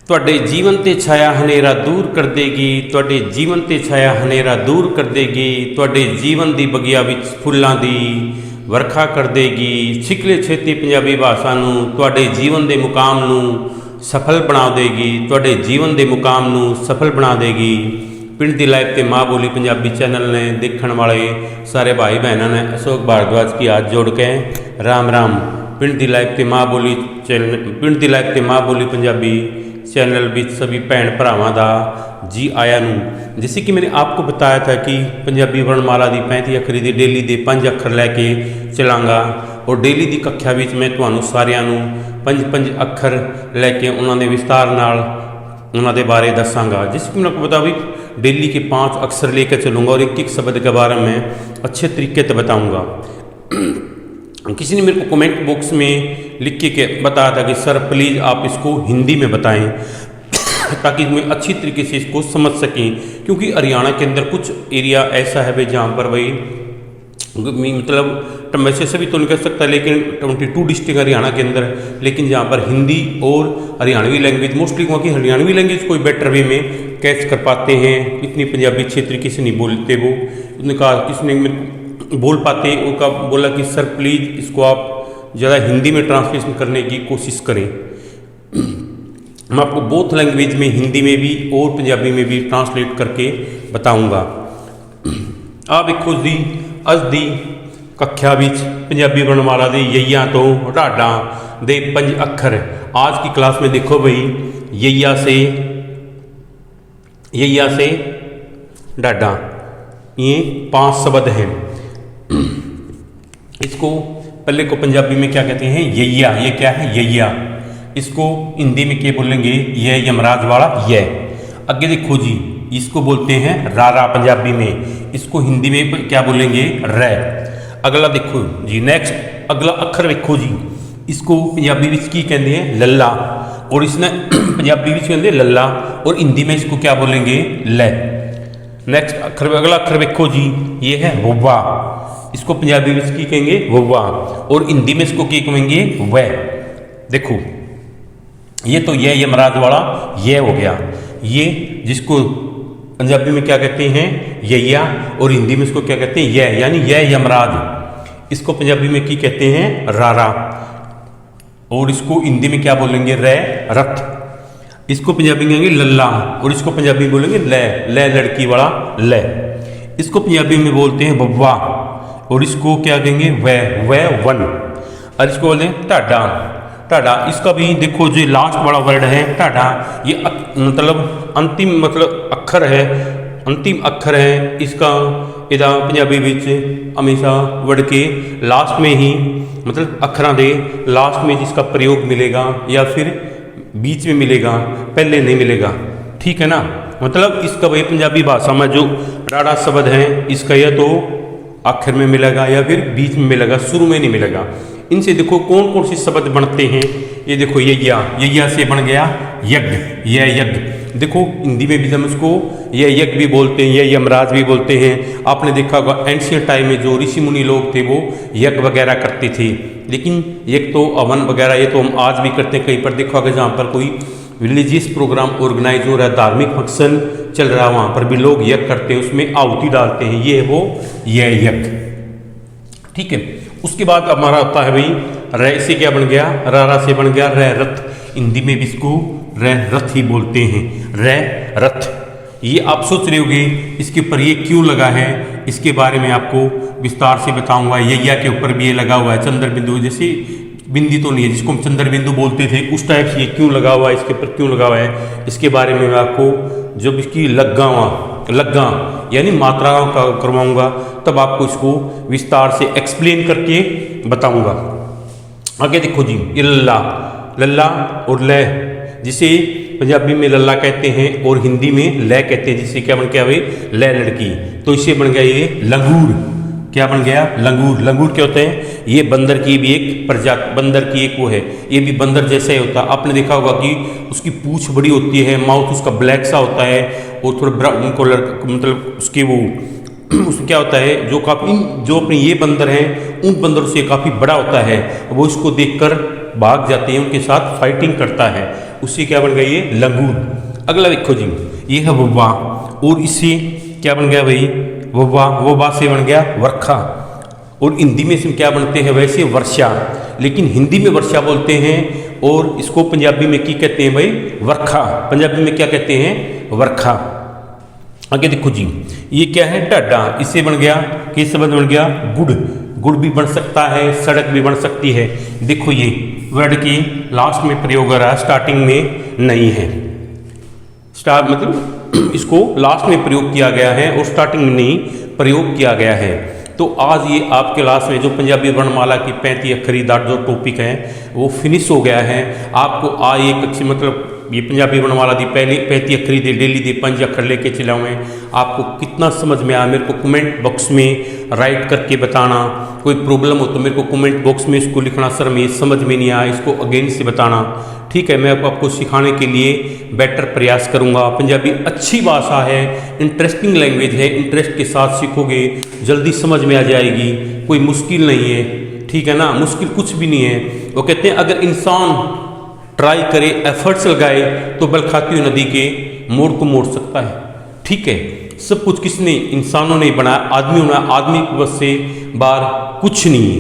ਤੁਹਾਡੇ ਜੀਵਨ ਤੇ ਛਾਇਆ ਹਨੇਰਾ ਦੂਰ ਕਰ ਦੇਗੀ, ਤੁਹਾਡੇ ਜੀਵਨ ਤੇ ਛਾਇਆ ਹਨੇਰਾ ਦੂਰ ਕਰ ਦੇਗੀ, ਤੁਹਾਡੇ ਜੀਵਨ ਦੀ ਬਗੀਆ ਵਿੱਚ ਫੁੱਲਾਂ ਦੀ ਵਰਖਾ ਕਰ ਦੇਗੀ। ਸਿੱਖ ਛੇਤੀ ਪੰਜਾਬੀ ਭਾਸ਼ਾ ਨੂੰ, ਤੁਹਾਡੇ ਜੀਵਨ ਦੇ ਮੁਕਾਮ ਨੂੰ ਸਫਲ ਬਣਾ ਦੇਗੀ, ਤੁਹਾਡੇ ਜੀਵਨ ਦੇ ਮੁਕਾਮ ਨੂੰ ਸਫਲ ਬਣਾ ਦੇਗੀ। ਪਿੰਡ ਦੀ ਲਾਈਵ ਤੇ ਮਾਂ ਬੋਲੀ ਪੰਜਾਬੀ ਚੈਨਲ ਨੇ ਦੇਖਣ ਵਾਲੇ ਸਾਰੇ ਭਾई बहनों ने अशोक भारद्वाज की हाथ जोड़ के राम राम। पिंड दी लाइव ते माँ बोली चैनल, पिंड दी लाइव ते माँ बोली पंजाबी चैनल भी सभी भैन भरावां दा जी आया नूं। जैसे कि मैंने आपको बताया था कि पंजाबी वर्णमाला दी 35 अखरी दी डेली दे 5 अखर लैके चलांगा और डेली दी कक्षा विच मैं तुहानूं सारिआं नूं 5 अखर लैके उन्हां दे विस्तार नाल उन्हां दे बारे दसांगा। जिस कि मैंने बता भी डेली के 5 अक्षर लेकर चलूँगा और एक शब्द के बारे में अच्छे तरीके से बताऊँगा। किसी ने मेरे को कमेंट बॉक्स में लिख के बताया था कि सर प्लीज़ आप इसको हिंदी में बताएं ताकि मैं अच्छी तरीके से इसको समझ सकें, क्योंकि हरियाणा के अंदर कुछ एरिया ऐसा है भाई जहाँ पर भाई मतलब वैसे सभी तो नहीं कह सकता, लेकिन 22 डिस्ट्रिक्ट हरियाणा के अंदर, लेकिन जहाँ पर हिंदी और हरियाणवी लैंग्वेज मोस्टली वहाँ की हरियाणवी लैंग्वेज कोई बेटर वे में कैच कर पाते हैं। इतनी पंजाबी अच्छे तरीके से नहीं बोलते वो। उसने कहा किसी ने बोल पाते, उनका बोला कि सर प्लीज़ इसको आप ज़्यादा हिंदी में ट्रांसलेशन करने की कोशिश करें। मैं आपको बोथ लैंग्वेज में हिंदी में भी और पंजाबी में भी ट्रांसलेट करके बताऊँगा। आप देखो जी अज दी कक्षा विच पंजाबी वर्णमाला दे यईया तो ढाडा दे 5 अखर। आज की क्लास में देखो भाई यईया से ढाडा ये 5 शब्द हैं। इसको पहले को पंजाबी में क्या कहते हैं? यईया। ये क्या है? यईया। इसको हिंदी में क्या बोलेंगे? ये यमराज वाला ये। आगे देखो जी इसको बोलते हैं रारा पंजाबी में, इसको हिंदी में क्या बोलेंगे? रै। अगला देखो जी नेक्स्ट अगला अखर देखो जी, इसको पंजाबी विच की कहते हैं? लल्ला। और इसने पंजाबी विच कहते हैं लल्ला और हिंदी में इसको क्या बोलेंगे? लै। नेक्स्ट अखर अगला अखर देखो जी ये है वव्वा। इसको पंजाबी विच की कहेंगे? वव्वा। और हिंदी में इसको की कहेंगे? वै। देखो ये तो ये यमराज वाला ये हो गया। ये जिसको पंजाबी में क्या कहते हैं? यैया। और हिंदी में इसको क्या कहते हैं? यह, यानी यह यमराज। इसको पंजाबी में की कहते हैं? रारा। और इसको हिंदी में क्या बोलेंगे? रै, रथ। इसको पंजाबी में कहेंगे लल्ला और इसको पंजाबी में बोलेंगे लै, लै लड़की वाला लै। इसको पंजाबी में बोलते हैं बब्वा और इसको क्या कहेंगे? वै, वै वन। और इसको बोलते हैं ढाडा, ढाडा। इसका भी देखो जो लास्ट वाला वर्ड है ढाडा, ये मतलब अंतिम मतलब अखर है, अंतिम अखर है इसका। इदा पंजाबी विच हमेशा वर्ड के लास्ट में ही मतलब अखरां दे लास्ट में जिसका प्रयोग मिलेगा या फिर बीच में मिलेगा, पहले नहीं मिलेगा। ठीक है ना? मतलब इसका भाई पंजाबी भाषा में जो राड़ा शब्द है इसका या तो आखिर में मिलेगा या फिर बीच में मिलेगा, शुरू में नहीं मिलेगा। इनसे देखो कौन कौन से शब्द बनते हैं। ये देखो यैया से बन गया यज्ञ, यह यज्ञ। देखो हिंदी में भी हम इसको यह यज्ञ भी बोलते हैं, यह यमराज भी बोलते हैं। आपने देखा होगा एंशियंट टाइम में जो ऋषि मुनि लोग थे वो यज्ञ वगैरह करते थे, लेकिन यज्ञ तो हवन वगैरह ये तो हम आज भी करते हैं। कहीं पर देखा होगा जहाँ पर कोई रिलीजियस प्रोग्राम ऑर्गेनाइज हो रहा है, धार्मिक फंक्शन चल रहा है, वहाँ पर भी लोग यज्ञ करते हैं, उसमें आहुति डालते हैं। ये है वो यह यज्ञ। ठीक है। उसके बाद हमारा होता है भाई रै से क्या बन गया? रारा से बन गया रै रथ। हिंदी में भी इसको रै रथ ही बोलते हैं, रै रथ। ये आप सोच रहे होंगे इसके ऊपर ये क्यों लगा है, इसके बारे में आपको विस्तार से बताऊंगा। यैया के ऊपर भी ये लगा हुआ है चंद्र बिंदु, जैसे बिंदी तो नहीं है जिसको हम चंद्र बिंदु बोलते थे उस टाइप से ये क्यों लगा हुआ है, इसके ऊपर क्यों लगा हुआ है, इसके बारे में मैं आपको जब इसकी लग्गा यानी मात्रा का करवाऊंगा तब आपको इसको विस्तार से एक्सप्लेन करके बताऊंगा। आगे देखो जी ये लल्ला और लै, जिसे पंजाबी में लल्ला कहते हैं और हिंदी में लै कहते हैं, जिससे क्या बन गया भाई? लै लड़की। तो इससे बन गया ये लंगूर। क्या बन गया? लंगूर। लंगूर क्या होता है? ये बंदर की भी एक प्रजाति, बंदर की एक वो है, ये भी बंदर जैसा ही होता है। आपने देखा होगा कि उसकी पूंछ बड़ी होती है, माउथ उसका ब्लैक सा होता है और थोड़ा ब्राउन कलर मतलब उसके वो उसमें क्या होता है जो काफ़ी जो अपने ये बंदर हैं उन बंदरों से काफ़ी बड़ा होता है, वो इसको देखकर भाग जाते हैं, उनके साथ फाइटिंग करता है। उससे क्या बन गया ये लंगूर। अगला देखो जी, ये है वब्बा, और इससे क्या बन गया भाई वब्बा, वब्बा से बन गया वर्षा, और हिंदी में इसमें क्या बनते हैं वैसे वर्षा, लेकिन हिंदी में वर्षा बोलते हैं और इसको पंजाबी में क्या कहते हैं भाई वर्खा, पंजाबी में क्या कहते हैं वर्खा। आगे देखो जी, ये क्या है ढाडा, इससे बन गया किस शब्द बन गया गुड़, गुड़ भी बन सकता है, सड़क भी बन सकती है। देखो ये वर्ड की लास्ट में प्रयोग हो रहा है, स्टार्टिंग में नहीं है, स्टार्ट मतलब इसको लास्ट में प्रयोग किया गया है और स्टार्टिंग में नहीं प्रयोग किया गया है। तो आज ये आपके क्लास में जो पंजाबी वर्णमाला की 35 अक्षरी दाट जो टॉपिक है वो फिनिश हो गया है। आपको आज एक अच्छी मतलब ये पंजाबी वर्णमाला दी पहले 35 अक्षरी दे डेली दे 5 अक्षर लेके चला हुए, आपको कितना समझ में आया मेरे को कमेंट बॉक्स में राइट करके बताना। कोई प्रॉब्लम हो तो मेरे को कमेंट बॉक्स में इसको लिखना, सर मैं समझ में नहीं आया, इसको अगेन से बताना, ठीक है। मैं आपको सिखाने के लिए बेटर प्रयास करूंगा। पंजाबी अच्छी भाषा है, इंटरेस्टिंग लैंग्वेज है, इंटरेस्ट के साथ सीखोगे जल्दी समझ में आ जाएगी, कोई मुश्किल नहीं है, ठीक है ना, मुश्किल कुछ भी नहीं है। वो कहते हैं अगर इंसान ट्राई करे, एफर्ट्स लगाए तो बल खाती हुई नदी के मोड़ को मोड़ सकता है, ठीक है। सब कुछ किसने, इंसानों ने बनाया, आदमी होना, आदमी की वजह से बाहर कुछ नहीं है,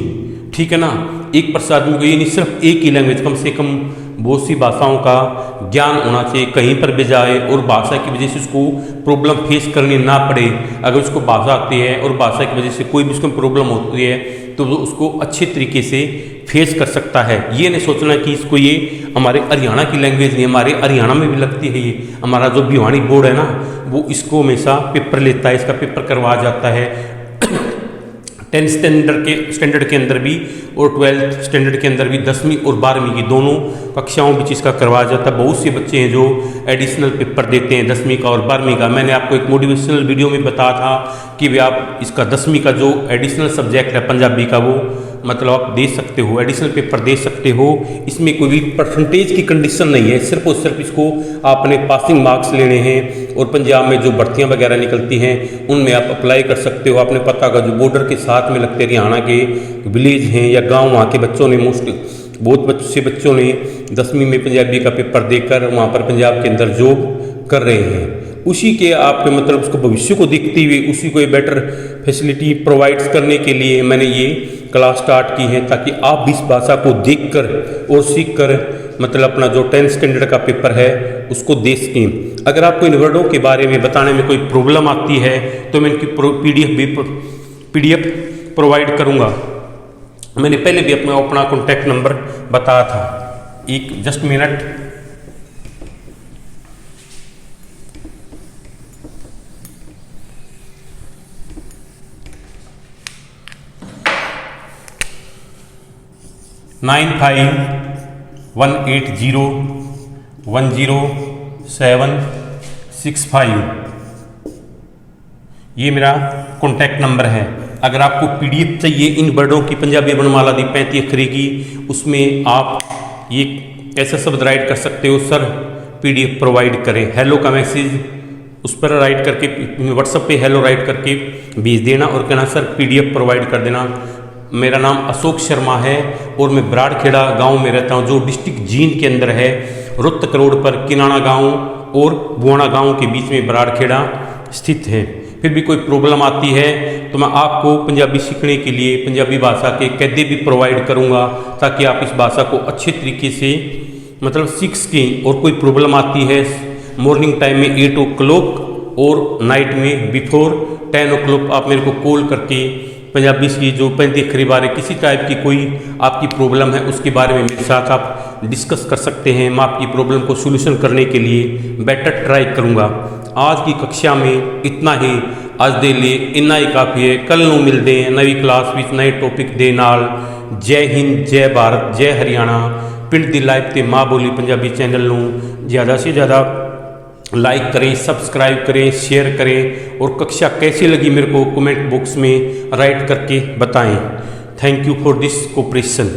ठीक है ना। एक परसेंट आदमी को ये नहीं सिर्फ एक ही लैंग्वेज, कम से कम बहुत सी भाषाओं का ज्ञान होना चाहिए, कहीं पर भी जाए और भाषा की वजह से उसको प्रॉब्लम फेस करनी ना पड़े। अगर उसको भाषा आती है और भाषा की वजह से कोई भी उसको प्रॉब्लम होती है तो वो उसको अच्छे तरीके से फेस कर सकता है। ये नहीं सोचना कि इसको ये हमारे हरियाणा की लैंग्वेज नहीं, हमारे हरियाणा में भी लगती है ये। हमारा जो भिवानी बोर्ड है ना वो इसको हमेशा पेपर लेता है, इसका पेपर करवाया जाता है 10th स्टैंडर्ड के अंदर भी और 12th स्टैंडर्ड के अंदर भी, 10वीं और 12वीं की दोनों कक्षाओं में इसका करवाया जाता है। बहुत से बच्चे हैं जो एडिशनल पेपर देते हैं 10वीं का और 12वीं का। मैंने आपको एक मोटिवेशनल वीडियो में बताया था कि भाई आप इसका 10वीं का जो एडिशनल सब्जेक्ट है पंजाबी का वो मतलब आप दे सकते हो, एडिशनल पेपर दे सकते हो। इसमें कोई भी परसेंटेज की कंडीशन नहीं है, सिर्फ और सिर्फ इसको आपने पासिंग मार्क्स लेने हैं और पंजाब में जो भर्तियां वगैरह निकलती हैं उनमें आप अप्लाई कर सकते हो। आपने पता का जो बॉर्डर के साथ में लगते हरियाणा के विलेज हैं या गाँव, वहाँ के बच्चों ने बहुत से बच्चों ने 10वीं में पंजाबी का पेपर देकर वहाँ पर पंजाब के अंदर जॉब कर रहे हैं। उसी के आपके मतलब उसको भविष्य को देखते हुए उसी को बेटर फैसिलिटी प्रोवाइड करने के लिए मैंने ये क्लास स्टार्ट की है, ताकि आप भी इस भाषा को देखकर और सीखकर मतलब अपना जो 10th स्टैंडर्ड का पेपर है उसको दे सकें। अगर आपको इन वर्डों के बारे में बताने में कोई प्रॉब्लम आती है तो मैं इनकी PDF प्रोवाइड करूँगा। मैंने पहले भी अपना कॉन्टैक्ट नंबर बताया था, एक जस्ट मिनट। नाइन 9518010765 ये मेरा कॉन्टैक्ट नंबर है। अगर आपको PDF चाहिए इन वर्डों की पंजाबी वर्णमाला दी 35 अक्षरी की, उसमें आप ये ऐसा शब्द राइट कर सकते हो, सर PDF प्रोवाइड करें। हेलो का मैसेज उस पर राइट करके व्हाट्सएप पे हेलो राइट करके भेज देना और कहना सर PDF प्रोवाइड कर देना। मेरा नाम अशोक शर्मा है और मैं बराड़खेड़ा गांव में रहता हूं, जो डिस्ट्रिक्ट जींद के अंदर है। रोहतक रोड पर किनाना गांव और बुआना गांव के बीच में बराड़खेड़ा स्थित है। फिर भी कोई प्रॉब्लम आती है तो मैं आपको पंजाबी सीखने के लिए पंजाबी भाषा के कैदे भी प्रोवाइड करूंगा, ताकि आप इस भाषा को अच्छे तरीके से मतलब सीख सकें। और कोई प्रॉब्लम आती है मॉर्निंग टाइम में 8 o'clock और नाइट में बिफोर 10 o'clock आप मेरे को कॉल करके पंजाबी की जो 35 अक्षरी बारे किसी टाइप की कोई आपकी प्रॉब्लम है उसके बारे में मेरे साथ आप डिस्कस कर सकते हैं। मैं आपकी प्रॉब्लम को सोल्यूशन करने के लिए बेटर ट्राई करूंगा। आज की कक्षा में इतना ही, आज दे लिए इन्ना ही काफ़ी है। कल नू मिलते हैं नवी क्लास विच नए टॉपिक दे नाल। जय हिंद, जय भारत, जय हरियाणा। पिंड दी लाइव ते माँ बोली पंजाबी चैनल नू ज़्यादा से ज़्यादा लाइक करें, सब्सक्राइब करें, शेयर करें और कक्षा कैसी लगी मेरे को कमेंट बॉक्स में राइट करके बताएं। Thank you for this cooperation.